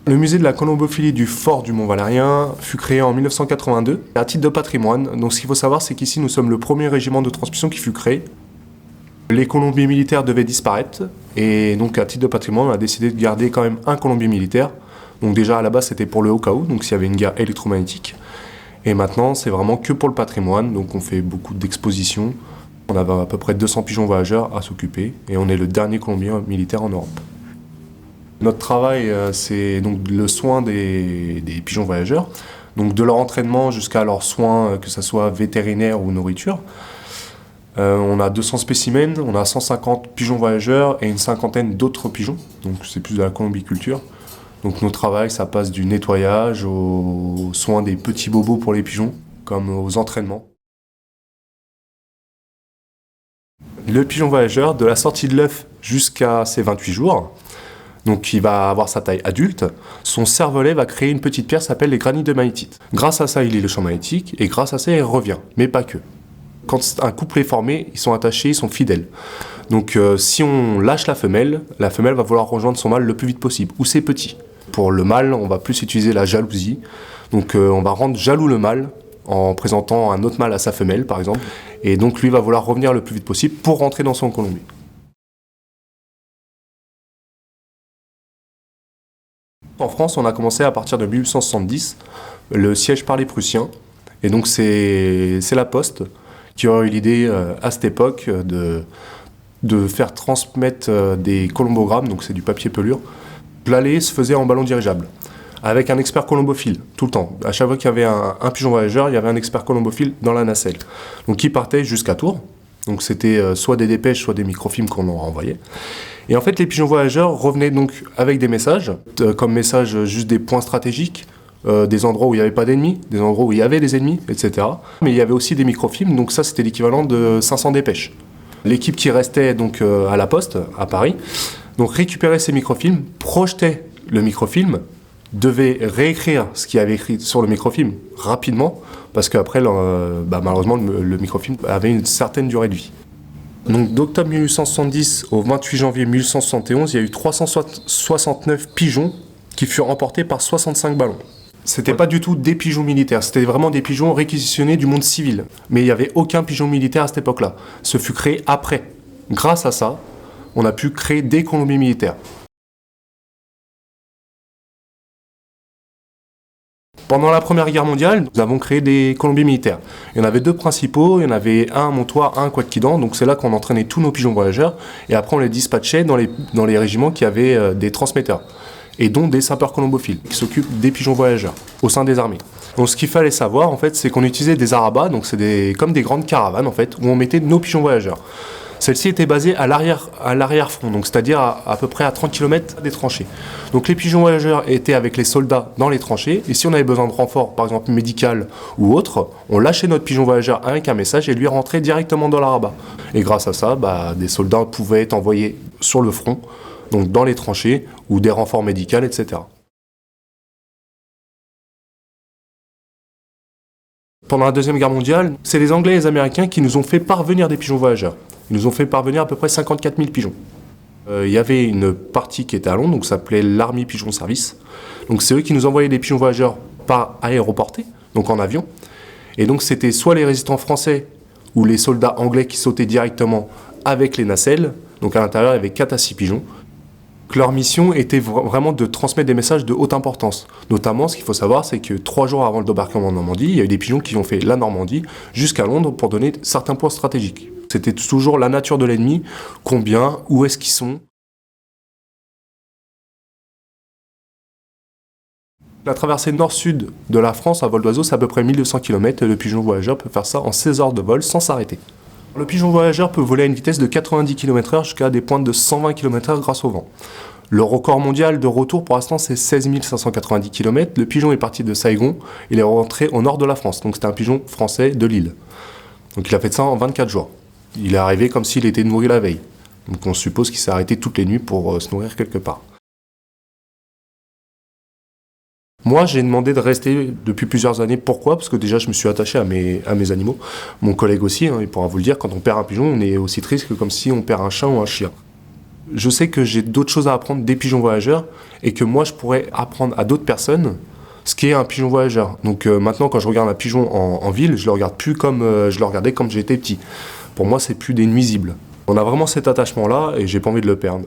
Le musée de la colombophilie du Fort du Mont-Valérien fut créé en 1982 à titre de patrimoine. Donc ce qu'il faut savoir, c'est qu'ici nous sommes le premier régiment de transmission qui fut créé. Les colombiers militaires devaient disparaître et donc à titre de patrimoine, on a décidé de garder quand même un colombier militaire. Donc déjà à la base c'était pour le au cas où, donc s'il y avait une guerre électromagnétique. Et maintenant c'est vraiment que pour le patrimoine, donc on fait beaucoup d'expositions. On avait à peu près 200 pigeons voyageurs à s'occuper et on est le dernier colombie militaire en Europe. Notre travail, c'est donc le soin des pigeons voyageurs, donc de leur entraînement jusqu'à leurs soins, que ce soit vétérinaire ou nourriture. On a 200 spécimens, on a 150 pigeons voyageurs et une cinquantaine d'autres pigeons, donc c'est plus de la colombiculture. Donc notre travail, ça passe du nettoyage aux soins des petits bobos pour les pigeons, comme aux entraînements. Le pigeon voyageur, de la sortie de l'œuf jusqu'à ses 28 jours, donc il va avoir sa taille adulte, son cervelet va créer une petite pierre qui s'appelle les granites de magnétite. Grâce à ça, il lit le champ magnétique et grâce à ça, il revient, mais pas que. Quand un couple est formé, ils sont attachés, ils sont fidèles. Donc si on lâche la femelle va vouloir rejoindre son mâle le plus vite possible, ou ses petits. Pour le mâle, on va plus utiliser la jalousie, donc on va rendre jaloux le mâle en présentant un autre mâle à sa femelle, par exemple, et donc lui va vouloir revenir le plus vite possible pour rentrer dans son colombier. En France, on a commencé à partir de 1870, le siège par les Prussiens, et donc c'est la Poste qui a eu l'idée à cette époque de faire transmettre des colombogrammes, donc c'est du papier pelure. L'aller se faisait en ballon dirigeable, avec un expert colombophile, tout le temps. À chaque fois qu'il y avait un pigeon voyageur, il y avait un expert colombophile dans la nacelle. Donc qui partait jusqu'à Tours, donc c'était soit des dépêches, soit des microfilms qu'on leur envoyait. Et en fait, les pigeons voyageurs revenaient donc avec des messages, comme message juste des points stratégiques, des endroits où il n'y avait pas d'ennemis, des endroits où il y avait des ennemis, etc. Mais il y avait aussi des microfilms, donc ça c'était l'équivalent de 500 dépêches. L'équipe qui restait donc à la Poste, à Paris, donc récupérait ces microfilms, projetait le microfilm, devait réécrire ce qu'il avait écrit sur le microfilm rapidement, parce qu'après, malheureusement, le microfilm avait une certaine durée de vie. Donc d'octobre 1870 au 28 janvier 1871, il y a eu 369 pigeons qui furent emportés par 65 ballons. C'était pas du tout des pigeons militaires, c'était vraiment des pigeons réquisitionnés du monde civil. Mais il n'y avait aucun pigeon militaire à cette époque-là. Ce fut créé après. Grâce à ça, on a pu créer des colombiers militaires. Pendant la Première Guerre mondiale, nous avons créé des colombiers militaires. Il y en avait deux principaux, il y en avait un à Montoir, un à Couatquidan, donc c'est là qu'on entraînait tous nos pigeons voyageurs, et après on les dispatchait dans les régiments qui avaient des transmetteurs, et dont des sapeurs colombophiles, qui s'occupent des pigeons voyageurs, au sein des armées. Donc ce qu'il fallait savoir, en fait, c'est qu'on utilisait des arabas, donc c'est comme des grandes caravanes, en fait, où on mettait nos pigeons voyageurs. Celle-ci était basée à l'arrière-front, donc c'est-à-dire à peu près à 30 km des tranchées. Donc les pigeons voyageurs étaient avec les soldats dans les tranchées, et si on avait besoin de renfort, par exemple médical ou autre, on lâchait notre pigeon voyageur avec un message et lui rentrait directement dans l'arabat. Et grâce à ça, des soldats pouvaient être envoyés sur le front, donc dans les tranchées, ou des renforts médicaux, etc. Pendant la Deuxième Guerre mondiale, c'est les Anglais et les Américains qui nous ont fait parvenir des pigeons voyageurs. Ils nous ont fait parvenir à peu près 54 000 pigeons. Il y avait une partie qui était à Londres, donc ça s'appelait l'Army Pigeon Service. Donc c'est eux qui nous envoyaient des pigeons voyageurs par aéroportés, donc en avion. Et donc c'était soit les résistants français ou les soldats anglais qui sautaient directement avec les nacelles. Donc à l'intérieur, il y avait 4 à 6 pigeons. Leur mission était vraiment de transmettre des messages de haute importance. Notamment, ce qu'il faut savoir, c'est que 3 jours avant le débarquement en Normandie, il y a eu des pigeons qui ont fait la Normandie jusqu'à Londres pour donner certains points stratégiques. C'était toujours la nature de l'ennemi, combien, où est-ce qu'ils sont. La traversée nord-sud de la France à vol d'oiseau, c'est à peu près 1200 km et le pigeon voyageur peut faire ça en 16 heures de vol sans s'arrêter. Le pigeon voyageur peut voler à une vitesse de 90 km/h jusqu'à des pointes de 120 km/h grâce au vent. Le record mondial de retour pour l'instant c'est 16 590 km. Le pigeon est parti de Saigon, il est rentré au nord de la France, donc c'était un pigeon français de Lille. Donc il a fait ça en 24 jours. Il est arrivé comme s'il était nourri la veille. Donc on suppose qu'il s'est arrêté toutes les nuits pour se nourrir quelque part. Moi, j'ai demandé de rester depuis plusieurs années. Pourquoi? Parce que déjà, je me suis attaché à mes animaux. Mon collègue aussi, il pourra vous le dire, quand on perd un pigeon, on est aussi triste que comme si on perd un chat ou un chien. Je sais que j'ai d'autres choses à apprendre des pigeons voyageurs et que moi, je pourrais apprendre à d'autres personnes ce qu'est un pigeon voyageur. Donc maintenant, quand je regarde un pigeon en ville, je le regarde plus comme je le regardais quand j'étais petit. Pour moi, c'est plus des nuisibles. On a vraiment cet attachement-là et j'ai pas envie de le perdre.